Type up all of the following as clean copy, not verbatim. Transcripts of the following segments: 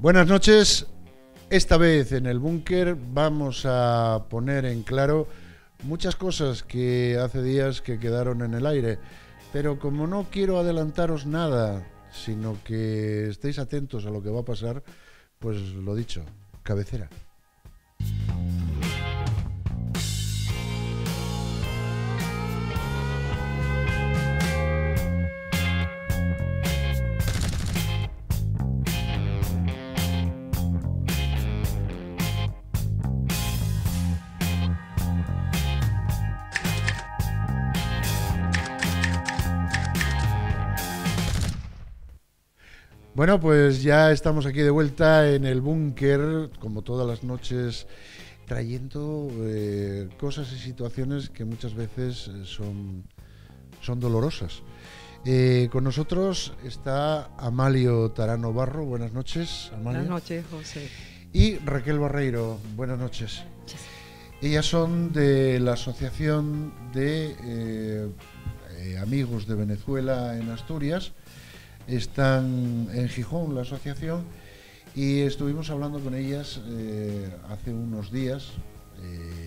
Buenas noches. Esta vez en el búnker vamos a poner en claro muchas cosas que hace días que quedaron en el aire, pero como no quiero adelantaros nada, sino que estéis atentos a lo que va a pasar, pues lo dicho, cabecera. Bueno, pues ya estamos aquí de vuelta en el búnker, como todas las noches, trayendo cosas y situaciones que muchas veces son dolorosas. Con nosotros está Amalio Tarano Barro. Buenas noches, Amalio. Buenas noches, José. Y Raquel Barreiro. Buenas noches. Ellas son de la Asociación de Amigos de Venezuela en Asturias. Están en Gijón, la asociación, y estuvimos hablando con ellas hace unos días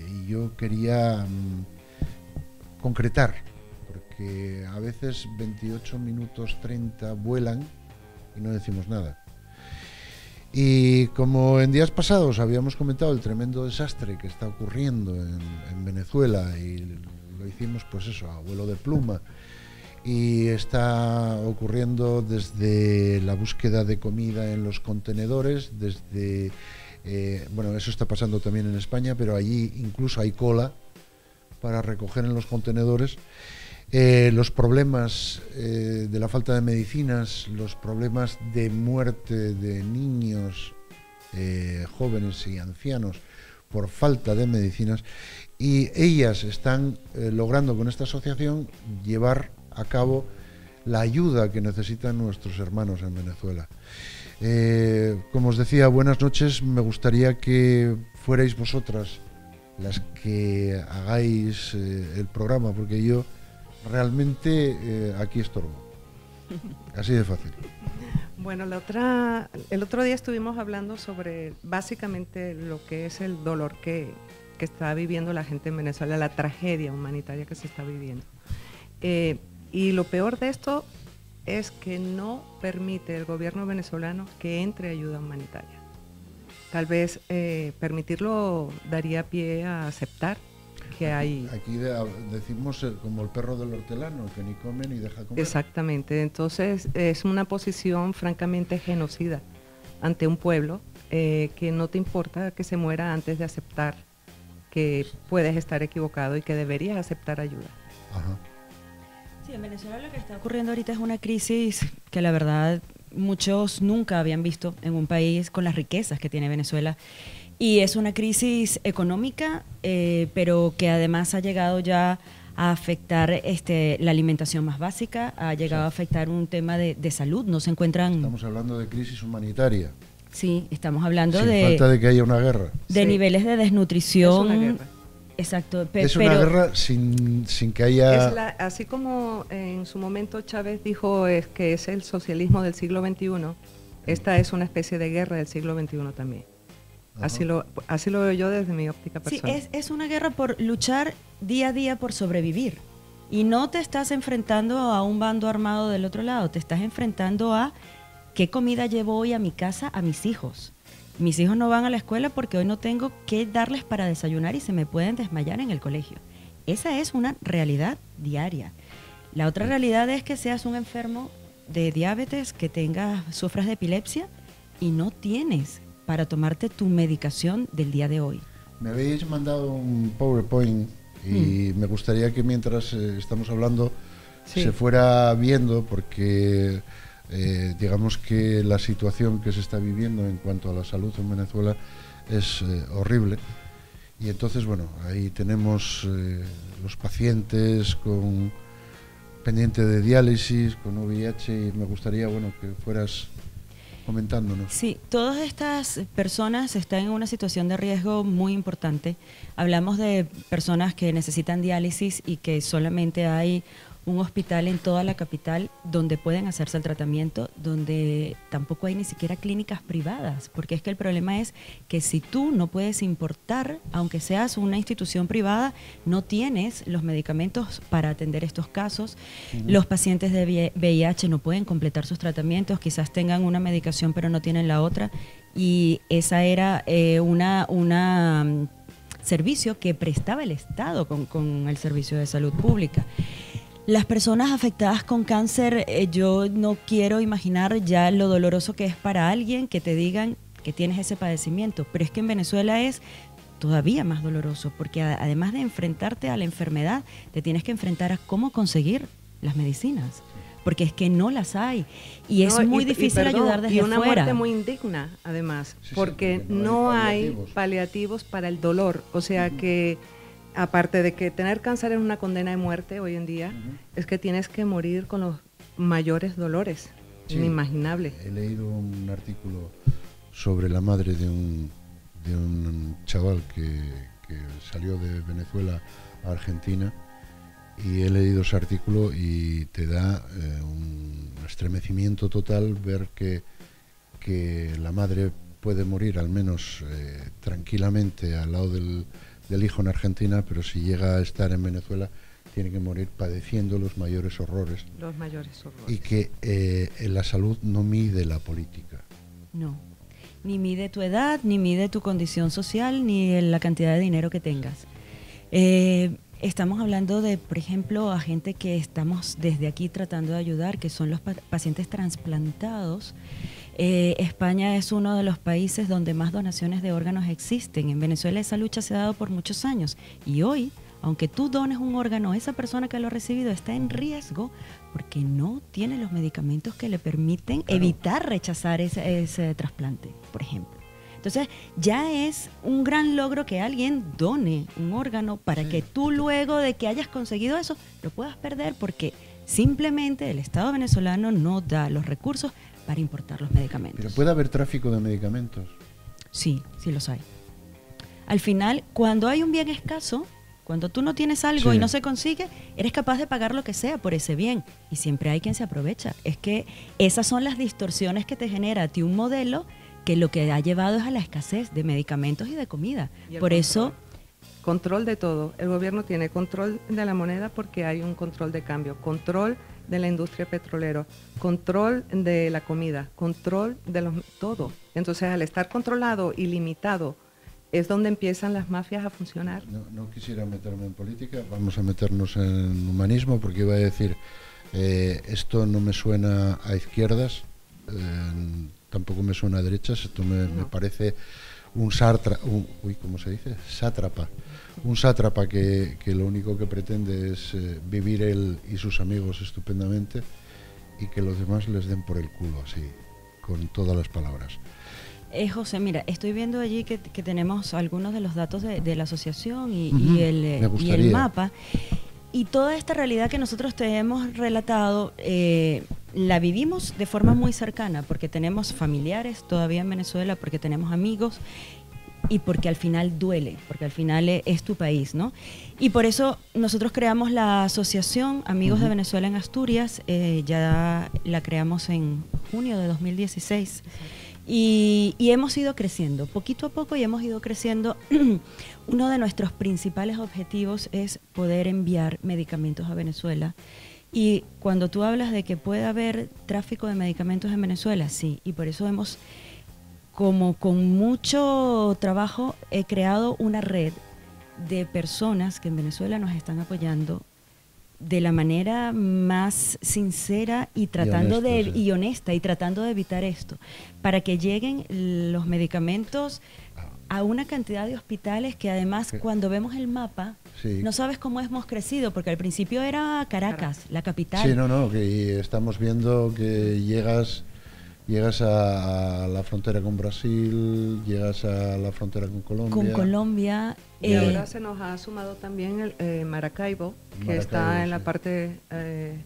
y yo quería concretar, porque a veces 28 minutos 30 vuelan y no decimos nada. Y como en días pasados habíamos comentado el tremendo desastre que está ocurriendo en Venezuela, y lo hicimos pues eso, a vuelo de pluma, y está ocurriendo desde la búsqueda de comida en los contenedores, desde, bueno, eso está pasando también en España, pero allí incluso hay cola para recoger en los contenedores, los problemas de la falta de medicinas, los problemas de muerte de niños, jóvenes y ancianos por falta de medicinas, y ellas están logrando con esta asociación llevar a cabo la ayuda que necesitan nuestros hermanos en Venezuela. Como os decía, buenas noches. Me gustaría que fuerais vosotras las que hagáis el programa, porque yo realmente aquí estorbo. Así de fácil. Bueno, el otro día estuvimos hablando sobre básicamente lo que es el dolor que está viviendo la gente en Venezuela, la tragedia humanitaria que se está viviendo. Y lo peor de esto es que no permite el gobierno venezolano que entre ayuda humanitaria. Tal vez permitirlo daría pie a aceptar que hay... Aquí decimos como el perro del hortelano, que ni come ni deja comer. Exactamente, entonces es una posición francamente genocida ante un pueblo que no te importa que se muera antes de aceptar que puedes estar equivocado y que deberías aceptar ayuda. Ajá. Sí, en Venezuela lo que está ocurriendo ahorita es una crisis que la verdad muchos nunca habían visto en un país con las riquezas que tiene Venezuela, y es una crisis económica, pero que además ha llegado ya a afectar la alimentación más básica, ha llegado a afectar un tema de salud, no se encuentran... Estamos hablando de crisis humanitaria. Sí, estamos hablando Sin falta de que haya una guerra. De sí. Niveles de desnutrición... Es una guerra. Exacto, es una guerra sin que haya... así como en su momento Chávez dijo que es el socialismo del siglo XXI, esta es una especie de guerra del siglo XXI también. Así lo veo yo desde mi óptica personal. Sí, es una guerra por luchar día a día por sobrevivir. Y no te estás enfrentando a un bando armado del otro lado, te estás enfrentando a qué comida llevo hoy a mi casa a mis hijos. Mis hijos no van a la escuela porque hoy no tengo qué darles para desayunar y se me pueden desmayar en el colegio. Esa es una realidad diaria. La otra realidad es que seas un enfermo de diabetes, que sufras de epilepsia y no tienes para tomarte tu medicación del día de hoy. Me habéis mandado un PowerPoint y me gustaría que mientras estamos hablando se fuera viendo, porque... digamos que la situación que se está viviendo en cuanto a la salud en Venezuela es horrible, y entonces bueno, ahí tenemos los pacientes con pendiente de diálisis, con VIH, y me gustaría bueno que fueras comentándonos. Sí, todas estas personas están en una situación de riesgo muy importante. Hablamos de personas que necesitan diálisis y que solamente hay un hospital en toda la capital donde pueden hacerse el tratamiento, donde tampoco hay ni siquiera clínicas privadas, porque es que el problema es que si tú no puedes importar, aunque seas una institución privada, no tienes los medicamentos para atender estos casos. Los pacientes de VIH no pueden completar sus tratamientos, quizás tengan una medicación pero no tienen la otra, y esa era una servicio que prestaba el Estado con el servicio de salud pública. Las personas afectadas con cáncer, yo no quiero imaginar ya lo doloroso que es para alguien que te digan que tienes ese padecimiento, pero es que en Venezuela es todavía más doloroso, porque además de enfrentarte a la enfermedad, te tienes que enfrentar a cómo conseguir las medicinas, porque es que no las hay, y es muy difícil ayudar desde fuera. Y una fuera. muerte muy indigna, además, Sí, porque sí, no hay paliativos para el dolor, o sea que aparte de que tener cáncer es una condena de muerte hoy en día, es que tienes que morir con los mayores dolores, inimaginables. He leído un artículo sobre la madre de un chaval que salió de Venezuela a Argentina, y he leído ese artículo y te da un estremecimiento total ver que la madre puede morir al menos tranquilamente al lado del hijo en Argentina, pero si llega a estar en Venezuela tiene que morir padeciendo los mayores horrores. Los mayores horrores. Y que la salud no mide la política. No, ni mide tu edad, ni mide tu condición social, ni la cantidad de dinero que tengas. Estamos hablando de, por ejemplo, a gente que estamos desde aquí tratando de ayudar, que son los pacientes trasplantados. España es uno de los países donde más donaciones de órganos existen. En Venezuela esa lucha se ha dado por muchos años, y hoy, aunque tú dones un órgano, esa persona que lo ha recibido está en riesgo porque no tiene los medicamentos que le permiten evitar rechazar ese trasplante, por ejemplo. Entonces, ya es un gran logro que alguien done un órgano para que tú, luego de que hayas conseguido eso, lo puedas perder, porque simplemente el Estado venezolano no da los recursos para importar los medicamentos. Pero puede haber tráfico de medicamentos. Sí, sí los hay. Al final, cuando hay un bien escaso, cuando tú no tienes algo y no se consigue, eres capaz de pagar lo que sea por ese bien, y siempre hay quien se aprovecha. Es que esas son las distorsiones que te genera a ti un modelo que lo que ha llevado es a la escasez de medicamentos y de comida. Por eso... Control de todo. El gobierno tiene control de la moneda porque hay un control de cambio, control de la industria petrolera, control de la comida, control de todo. Entonces, al estar controlado y limitado, es donde empiezan las mafias a funcionar. No quisiera meterme en política, vamos a meternos en humanismo, porque iba a decir, esto no me suena a izquierdas, tampoco me suena a derechas, esto me parece un ¿cómo se dice? Sátrapa. Un sátrapa que lo único que pretende es vivir él y sus amigos estupendamente, y que los demás les den por el culo, así, con todas las palabras. José, mira, estoy viendo allí que tenemos algunos de los datos de la asociación y el mapa. Y toda esta realidad que nosotros te hemos relatado, la vivimos de forma muy cercana, porque tenemos familiares todavía en Venezuela, porque tenemos amigos, y porque al final duele, porque al final es tu país, ¿no? Y por eso nosotros creamos la asociación Amigos de Venezuela en Asturias, ya la creamos en junio de 2016. Y hemos ido creciendo, poquito a poco, y hemos ido creciendo. Uno de nuestros principales objetivos es poder enviar medicamentos a Venezuela. Y cuando tú hablas de que puede haber tráfico de medicamentos en Venezuela, sí, y por eso hemos, como con mucho trabajo, he creado una red de personas que en Venezuela nos están apoyando de la manera más sincera y honesta, y tratando de evitar esto, para que lleguen los medicamentos a una cantidad de hospitales que además, cuando vemos el mapa, no sabes cómo hemos crecido, porque al principio era Caracas, la capital. Sí, que estamos viendo que llegas a la frontera con Brasil, llegas a la frontera con Colombia. Y ahora se nos ha sumado también el Maracaibo, que está en la parte...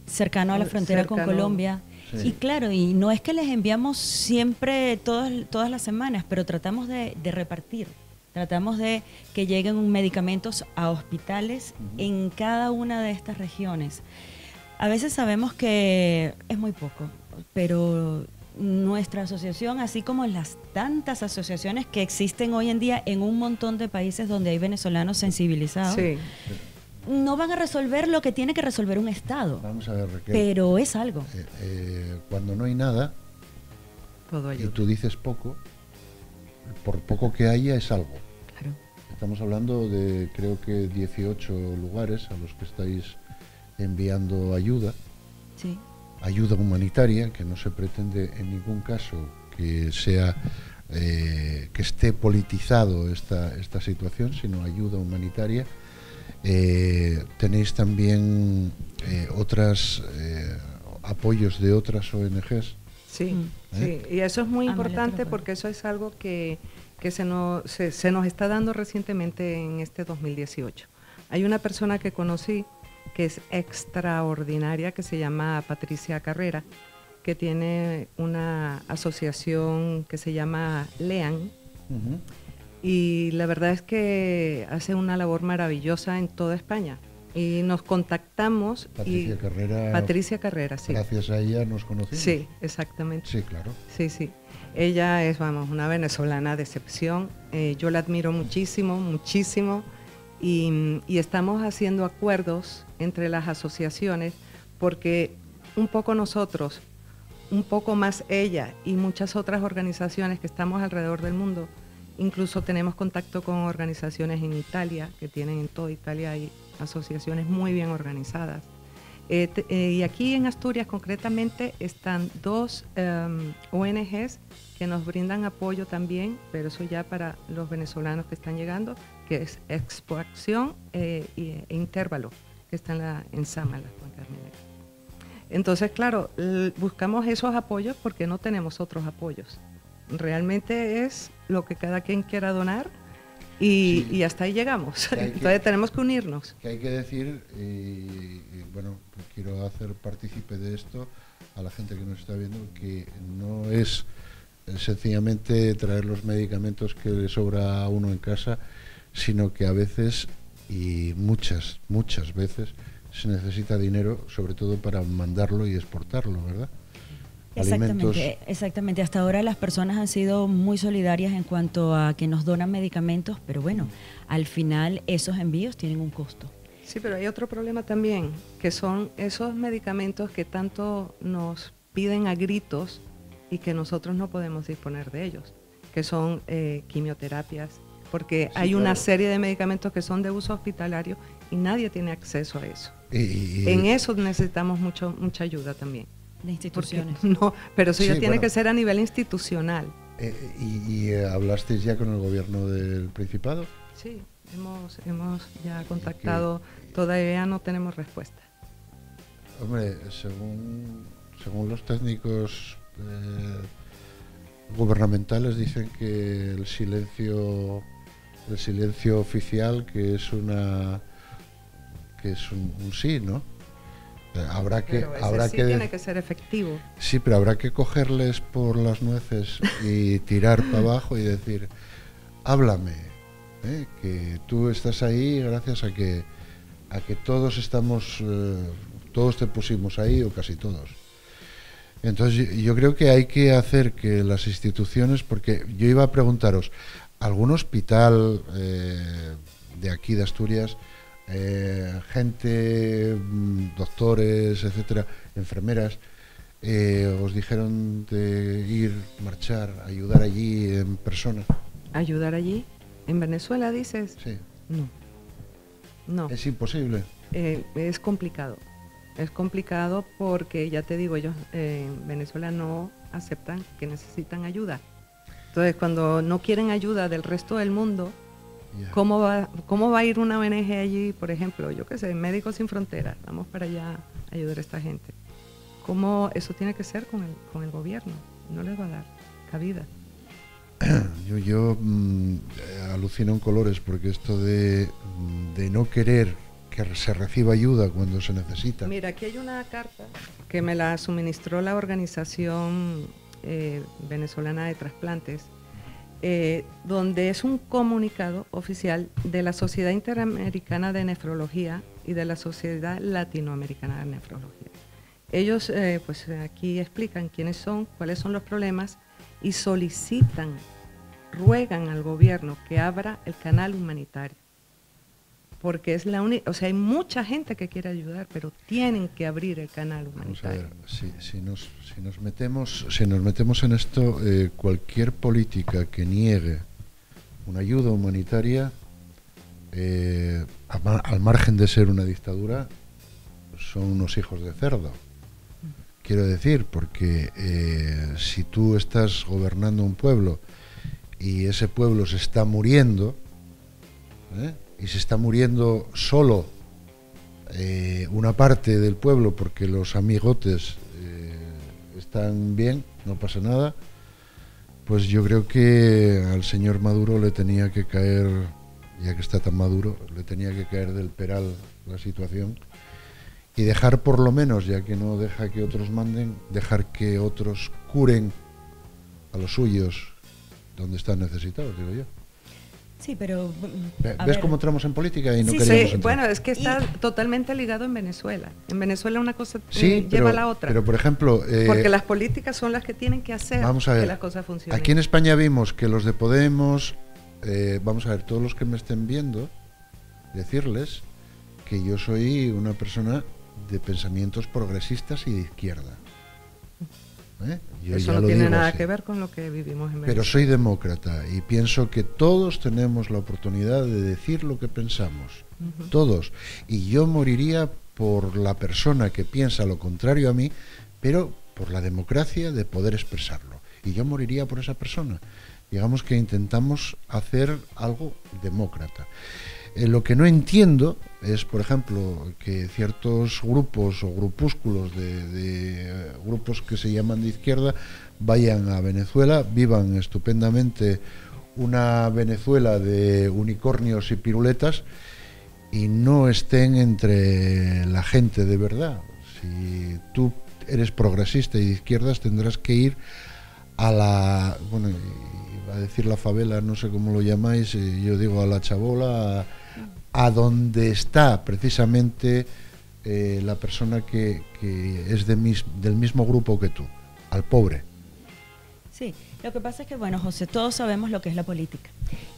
cercano a la frontera con Colombia. Sí. Y claro, y no es que les enviamos siempre todas las semanas, pero tratamos de repartir. Tratamos de que lleguen medicamentos a hospitales en cada una de estas regiones. A veces sabemos que es muy poco, pero nuestra asociación, así como las tantas asociaciones que existen hoy en día en un montón de países donde hay venezolanos sensibilizados, Sí. no van a resolver lo que tiene que resolver un Estado. Vamos a ver, Raquel. Pero es algo. Cuando no hay nada Todo y ayuda. tú dices poco, por poco que haya es algo. Claro. Estamos hablando de, creo que 18 lugares a los que estáis enviando ayuda. Sí. Ayuda humanitaria, que no se pretende en ningún caso que sea que esté politizado esta situación, sino ayuda humanitaria. Tenéis también otros apoyos de otras ONGs. Sí, sí, y eso es muy Amelia, importante te lo porque eso es algo que se nos está dando recientemente en este 2018. Hay una persona que conocí que es extraordinaria, que se llama Patricia Carrera, que tiene una asociación que se llama LEAN, y la verdad es que hace una labor maravillosa en toda España. Y nos contactamos. Patricia Carrera, sí. Gracias a ella nos conocimos. Sí, exactamente. Sí, claro. Sí, sí. Ella es, vamos, una venezolana de excepción. Yo la admiro muchísimo, muchísimo. Y estamos haciendo acuerdos entre las asociaciones porque un poco nosotros, un poco más ella y muchas otras organizaciones que estamos alrededor del mundo, incluso tenemos contacto con organizaciones en Italia, que tienen en toda Italia hay asociaciones muy bien organizadas. Y aquí en Asturias concretamente están dos ONGs que nos brindan apoyo también, pero eso ya para los venezolanos que están llegando, que es Expo Acción e Intervalo, que está en Sámala, Juan Carmelero. Entonces, claro, buscamos esos apoyos porque no tenemos otros apoyos. Realmente es lo que cada quien quiera donar y hasta ahí llegamos. Entonces tenemos que unirnos. Que hay que decir, y bueno, pues quiero hacer partícipe de esto a la gente que nos está viendo, que no es sencillamente traer los medicamentos que le sobra a uno en casa, sino que a veces, y muchas veces, se necesita dinero, sobre todo para mandarlo y exportarlo, ¿verdad? Exactamente. Hasta ahora las personas han sido muy solidarias en cuanto a que nos donan medicamentos, pero bueno, al final esos envíos tienen un costo. Sí, pero hay otro problema también, que son esos medicamentos que tanto nos piden a gritos y que nosotros no podemos disponer de ellos, que son quimioterapias, porque sí, hay una serie de medicamentos que son de uso hospitalario y nadie tiene acceso a eso. En eso necesitamos mucha ayuda también. De instituciones. No, pero eso ya tiene que ser a nivel institucional. ¿Y hablasteis ya con el gobierno del Principado? Sí, hemos ya contactado, todavía no tenemos respuesta. Hombre, según los técnicos gubernamentales dicen que el silencio oficial que es un sí, ¿no? Habrá que tiene que ser efectivo. Sí, pero habrá que cogerles por las nueces y tirar para abajo y decir, háblame, que tú estás ahí gracias a que todos todos te pusimos ahí, o casi todos. Entonces yo creo que hay que hacer que las instituciones, porque yo iba a preguntaros, ¿algún hospital de aquí de Asturias, gente, doctores, etcétera, enfermeras, os dijeron de ir, marchar, ayudar allí en persona? ¿Ayudar allí? ¿En Venezuela dices? Sí. No. ¿Es imposible? Es complicado. Es complicado porque, ya te digo, ellos en Venezuela no aceptan que necesitan ayuda. Entonces, cuando no quieren ayuda del resto del mundo, ¿cómo va a ir una ONG allí, por ejemplo? Yo qué sé, Médicos Sin Fronteras, vamos para allá a ayudar a esta gente. ¿Cómo eso tiene que ser con el gobierno? No les va a dar cabida. Yo alucino en colores porque esto de no querer que se reciba ayuda cuando se necesita. Mira, aquí hay una carta que me la suministró la organización venezolana de trasplantes, donde es un comunicado oficial de la Sociedad Interamericana de Nefrología y de la Sociedad Latinoamericana de Nefrología. Ellos pues aquí explican quiénes son, cuáles son los problemas y solicitan, ruegan al gobierno que abra el canal humanitario. Porque es la única, o sea, hay mucha gente que quiere ayudar, pero tienen que abrir el canal humanitario. Vamos a ver, si nos metemos en esto, cualquier política que niegue una ayuda humanitaria, al margen de ser una dictadura, son unos hijos de cerdo. Quiero decir, porque si tú estás gobernando un pueblo y ese pueblo se está muriendo, y se está muriendo solo una parte del pueblo porque los amigotes están bien, no pasa nada, pues yo creo que al señor Maduro le tenía que caer, ya que está tan maduro, le tenía que caer del peral la situación y dejar por lo menos, ya que no deja que otros manden, dejar que otros curen a los suyos donde están necesitados, digo yo. Sí, pero... ¿Ves cómo entramos en política y no Sí, queríamos sí, entrar? bueno, es que está totalmente ligado en Venezuela. En Venezuela una cosa Sí, lleva a la otra. Pero, por ejemplo... porque las políticas son las que tienen que hacer vamos a ver, que las cosas funcionen. aquí en España vimos que los de Podemos... vamos a ver, todos los que me estén viendo, decirles que yo soy una persona de pensamientos progresistas y de izquierda. Yo Eso ya no lo tiene digo nada así. que ver con lo que vivimos en Venezuela. Pero soy demócrata y pienso que todos tenemos la oportunidad de decir lo que pensamos. Todos. Y yo moriría por la persona que piensa lo contrario a mí, pero por la democracia de poder expresarlo. Y yo moriría por esa persona. Digamos que intentamos hacer algo demócrata. Lo que no entiendo es, por ejemplo, que ciertos grupos o grupúsculos de grupos que se llaman de izquierda vayan a Venezuela, vivan estupendamente una Venezuela de unicornios y piruletas y no estén entre la gente de verdad. Si tú eres progresista y de izquierdas, tendrás que ir a la... bueno, iba a decir la favela, no sé cómo lo llamáis, yo digo a la chabola, a donde está precisamente la persona que es del mismo grupo que tú, al pobre. Sí, lo que pasa es que, bueno, José, todos sabemos lo que es la política.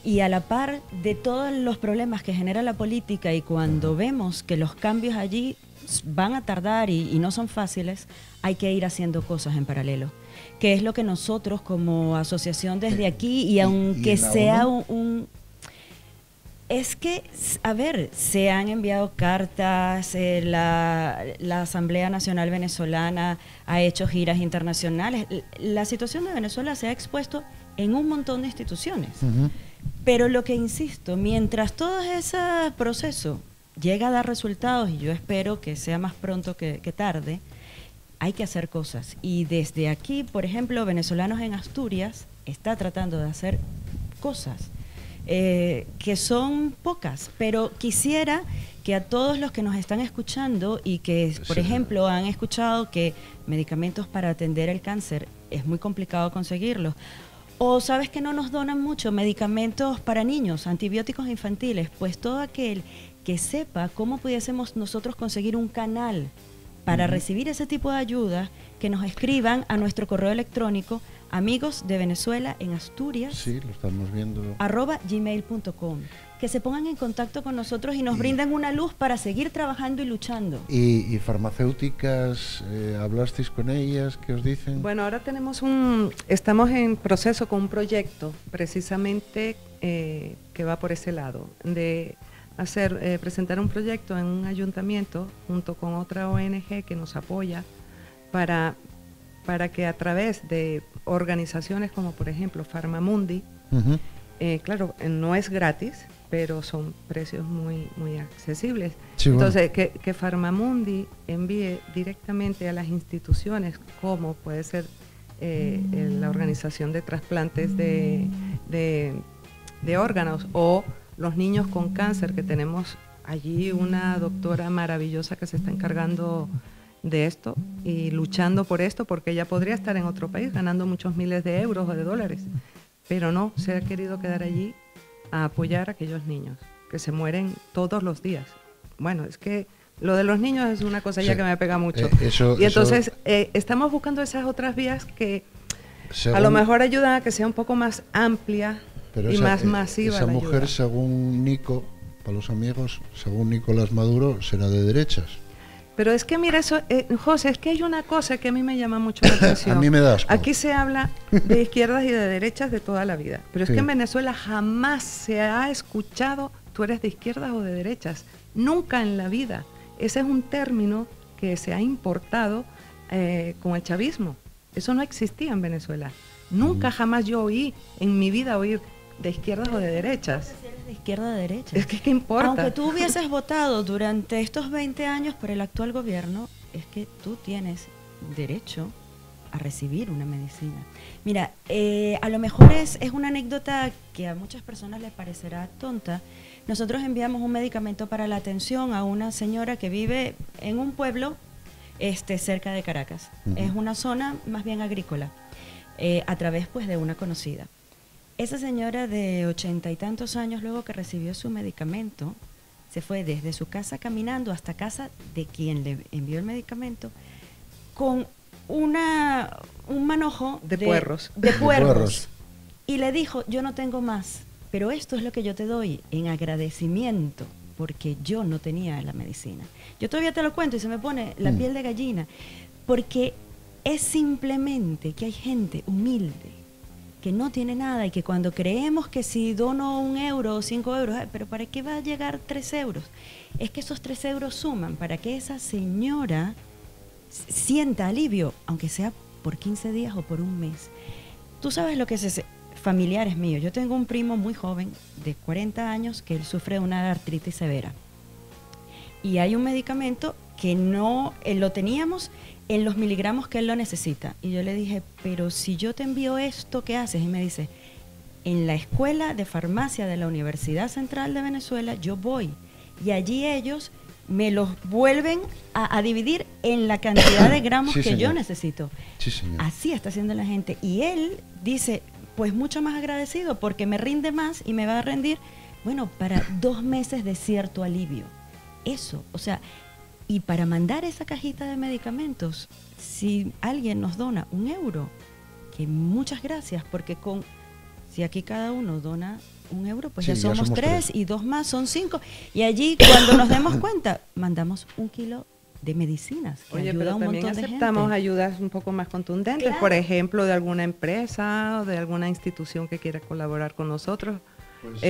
Y a la par de todos los problemas que genera la política y cuando vemos que los cambios allí van a tardar y no son fáciles, hay que ir haciendo cosas en paralelo. Que es lo que nosotros como asociación desde aquí, y aunque sea es que, a ver, se han enviado cartas, la Asamblea Nacional Venezolana ha hecho giras internacionales. La situación de Venezuela se ha expuesto en un montón de instituciones. Pero lo que insisto, mientras todo ese proceso llega a dar resultados, y yo espero que sea más pronto que tarde, hay que hacer cosas. Y desde aquí, por ejemplo, Venezolanos en Asturias está tratando de hacer cosas. Que son pocas, pero quisiera que a todos los que nos están escuchando y que, por ejemplo, han escuchado que medicamentos para atender el cáncer es muy complicado conseguirlos, o sabes que no nos donan mucho medicamentos para niños, antibióticos infantiles, pues todo aquel que sepa cómo pudiésemos nosotros conseguir un canal para recibir ese tipo de ayuda, que nos escriban a nuestro correo electrónico amigos de Venezuela en Asturias, sí, lo estamos viendo, @gmail.com, que se pongan en contacto con nosotros y nos brinden una luz para seguir trabajando y luchando. Y farmacéuticas, ¿hablasteis con ellas? ¿Qué os dicen? Bueno, ahora estamos en proceso con un proyecto precisamente que va por ese lado, de presentar un proyecto en un ayuntamiento junto con otra ONG que nos apoya para que a través de organizaciones como por ejemplo Farmamundi, claro, no es gratis, pero son precios muy, muy accesibles. Sí, entonces, bueno, que Farmamundi envíe directamente a las instituciones, como puede ser la organización de trasplantes de órganos, o los niños con cáncer, que tenemos allí una doctora maravillosa que se está encargando de esto y luchando por esto, porque ella podría estar en otro país ganando muchos miles de euros o de dólares, pero no se ha querido quedar allí a apoyar a aquellos niños que se mueren todos los días. Bueno, es que lo de los niños es una cosa ya que me pega mucho. Y entonces estamos buscando esas otras vías que a lo mejor ayudan a que sea un poco más amplia y más masiva. Esa mujer, según Nico, para los amigos, según Nicolás Maduro, será de derechas. Pero es que mira eso, José, es que hay una cosa que a mí me llama mucho la atención. A mí me da asco. Aquí se habla de izquierdas y de derechas de toda la vida, pero es que en Venezuela jamás se ha escuchado tú eres de izquierdas o de derechas, nunca en la vida. Ese es un término que se ha importado con el chavismo. Eso no existía en Venezuela. Nunca jamás yo oí en mi vida oír de izquierdas o de derechas. De izquierda o de derecha. Es que ¿qué importa? Aunque tú hubieses votado durante estos 20 años por el actual gobierno, es que tú tienes derecho a recibir una medicina. Mira, a lo mejor es una anécdota que a muchas personas les parecerá tonta. Nosotros enviamos un medicamento para la atención a una señora que vive en un pueblo cerca de Caracas. Es una zona más bien agrícola, a través pues de una conocida. Esa señora de 80 y tantos años, luego que recibió su medicamento, se fue desde su casa caminando hasta casa de quien le envió el medicamento con un manojo de puerros. De puerros. Y le dijo, yo no tengo más, pero esto es lo que yo te doy en agradecimiento, porque yo no tenía la medicina. Yo todavía te lo cuento y se me pone la piel de gallina, porque es simplemente que hay gente humilde que no tiene nada y que cuando creemos que si dono 1 euro o 5 euros, pero ¿para qué va a llegar 3 euros? Es que esos 3 euros suman para que esa señora sienta alivio, aunque sea por 15 días o por un mes. Tú sabes lo que es ese. Familiares míos. Yo tengo un primo muy joven, de 40 años, que él sufre de una artritis severa. Y hay un medicamento que no lo teníamos en los miligramos que él lo necesita. Y yo le dije, pero si yo te envío esto, ¿qué haces? Y me dice, en la Escuela de Farmacia de la Universidad Central de Venezuela, yo voy. Y allí ellos me los vuelven a dividir en la cantidad de gramos que yo necesito. Sí, señor. Así está haciendo la gente. Y él dice, pues mucho más agradecido porque me rinde más y me va a rendir, bueno, para 2 meses de cierto alivio. Eso, o sea, y para mandar esa cajita de medicamentos, si alguien nos dona 1 euro, que muchas gracias, porque si aquí cada uno dona 1 euro, pues ya somos 3 y 2 más son 5. Y allí, cuando nos demos cuenta, mandamos 1 kilo de medicinas. Que Oye, ayuda pero a un también montón de aceptamos gente. ayudas un poco más contundentes, Claro. por ejemplo, de alguna empresa o de alguna institución que quiera colaborar con nosotros. Pues,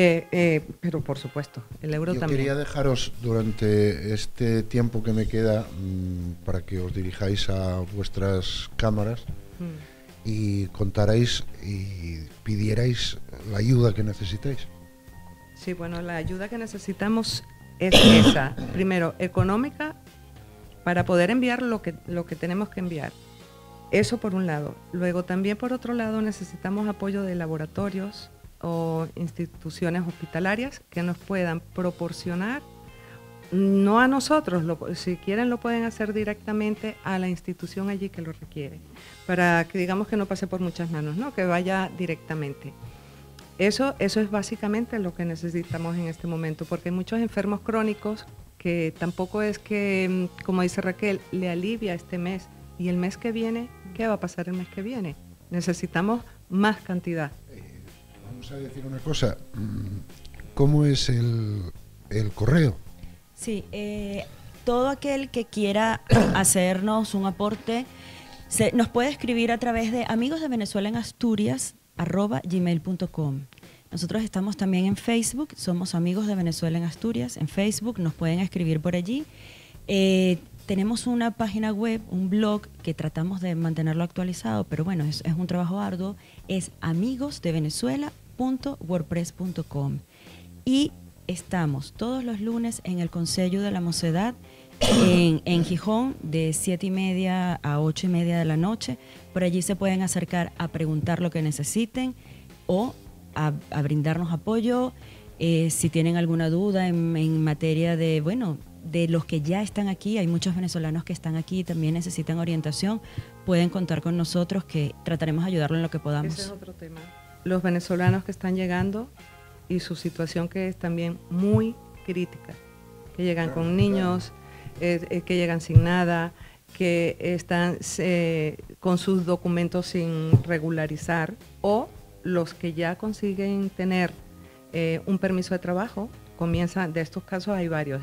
pero por supuesto, el euro yo también. quería dejaros durante este tiempo que me queda para que os dirijáis a vuestras cámaras y contarais y pidierais la ayuda que necesitáis. Sí, bueno, la ayuda que necesitamos es esa. Primero, económica, para poder enviar lo que tenemos que enviar. Eso por un lado. Luego también por otro lado necesitamos apoyo de laboratorios o instituciones hospitalarias que nos puedan proporcionar, no a nosotros, si quieren lo pueden hacer directamente a la institución allí que lo requiere, para que digamos que no pase por muchas manos, ¿no? Que vaya directamente. Eso es básicamente lo que necesitamos en este momento, porque hay muchos enfermos crónicos que tampoco es que, como dice Raquel, le alivia este mes, y el mes que viene, ¿qué va a pasar el mes que viene? Necesitamos más cantidad. Vamos a decir una cosa, ¿cómo es el correo? Sí, todo aquel que quiera hacernos un aporte nos puede escribir a través de amigosdevenezuelaenasturias@gmail.com. Nosotros estamos también en Facebook, somos Amigos de Venezuela en Asturias, en Facebook, nos pueden escribir por allí. Tenemos una página web, un blog que tratamos de mantenerlo actualizado, pero bueno, es un trabajo arduo, es amigosdevenezuela.wordpress.com. Y estamos todos los lunes en el Consello de la Mocedad, en Gijón, de 7:30 a 8:30 de la noche. Por allí se pueden acercar a preguntar lo que necesiten o a brindarnos apoyo. Si tienen alguna duda en materia de, bueno, de los que ya están aquí, hay muchos venezolanos que están aquí y también necesitan orientación, pueden contar con nosotros que trataremos de ayudarlo en lo que podamos. Ese es otro tema. los venezolanos que están llegando y su situación, que es también muy crítica, que llegan con niños, que llegan sin nada, que están con sus documentos sin regularizar, o los que ya consiguen tener un permiso de trabajo, comienzan, de estos casos hay varios,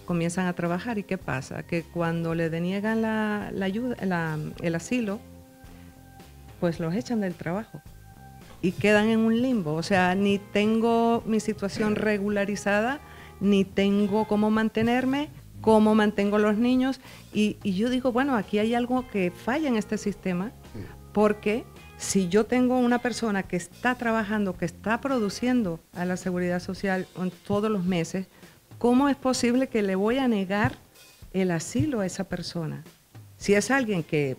comienzan a trabajar. ¿Y qué pasa? Que cuando le deniegan la ayuda, el asilo, pues los echan del trabajo y quedan en un limbo. O sea, ni tengo mi situación regularizada, ni tengo cómo mantenerme, cómo mantengo los niños. Y yo digo, bueno, aquí hay algo que falla en este sistema, porque si yo tengo una persona que está trabajando, que está produciendo a la Seguridad Social todos los meses, ¿cómo es posible que le voy a negar el asilo a esa persona? Si es alguien que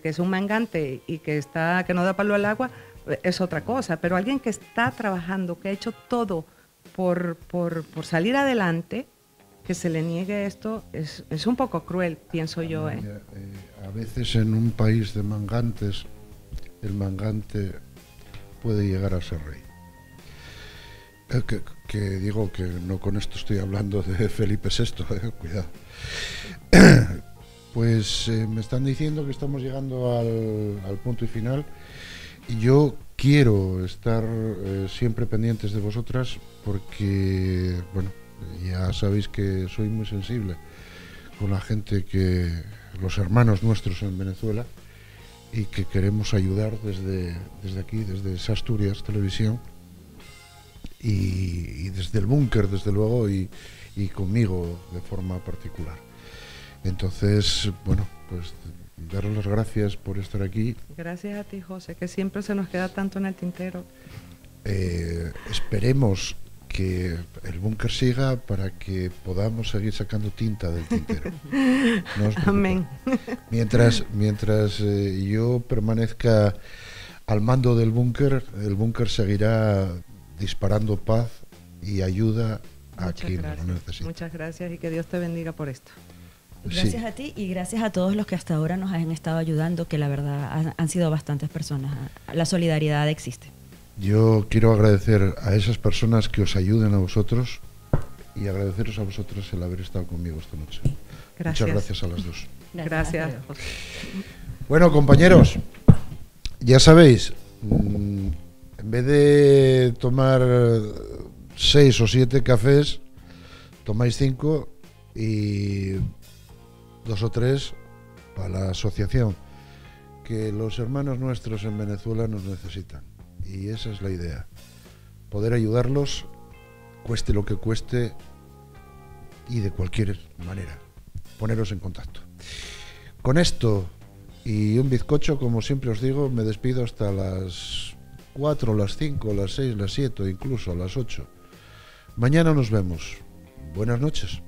es un mangante y que no da palo al agua, es otra cosa, pero alguien que está trabajando, que ha hecho todo por salir adelante, que se le niegue esto, es un poco cruel, pienso yo. A veces en un país de mangantes, el mangante puede llegar a ser rey. Que digo que no con esto estoy hablando de Felipe VI, cuidado. Pues me están diciendo que estamos llegando al punto y final, y yo quiero estar siempre pendientes de vosotras, porque, bueno, ya sabéis que soy muy sensible con la gente, los hermanos nuestros en Venezuela, y que queremos ayudar desde aquí, desde Asturias Televisión, y desde el búnker, desde luego, y conmigo de forma particular. Entonces, bueno, pues daros las gracias por estar aquí. Gracias a ti, José, que siempre se nos queda tanto en el tintero. Esperemos que el búnker siga para que podamos seguir sacando tinta del tintero. No os preocupéis. Amén. Mientras yo permanezca al mando del búnker, el búnker seguirá disparando paz y ayuda a quien lo necesita. Muchas gracias, y que Dios te bendiga por esto. Gracias a ti y gracias a todos los que hasta ahora nos han estado ayudando, que la verdad han sido bastantes personas. La solidaridad existe. Yo quiero agradecer a esas personas que os ayuden a vosotros, y agradeceros a vosotros el haber estado conmigo esta noche. Gracias. Muchas gracias a las dos. Gracias, José. Bueno, compañeros, ya sabéis, en vez de tomar 6 o 7 cafés, tomáis 5 y 2 o 3 para la asociación, que los hermanos nuestros en Venezuela nos necesitan, y esa es la idea, poder ayudarlos, cueste lo que cueste y de cualquier manera, poneros en contacto. Con esto y un bizcocho, como siempre os digo, me despido hasta las 4, las 5, las 6, las 7 o incluso a las 8. Mañana nos vemos. Buenas noches.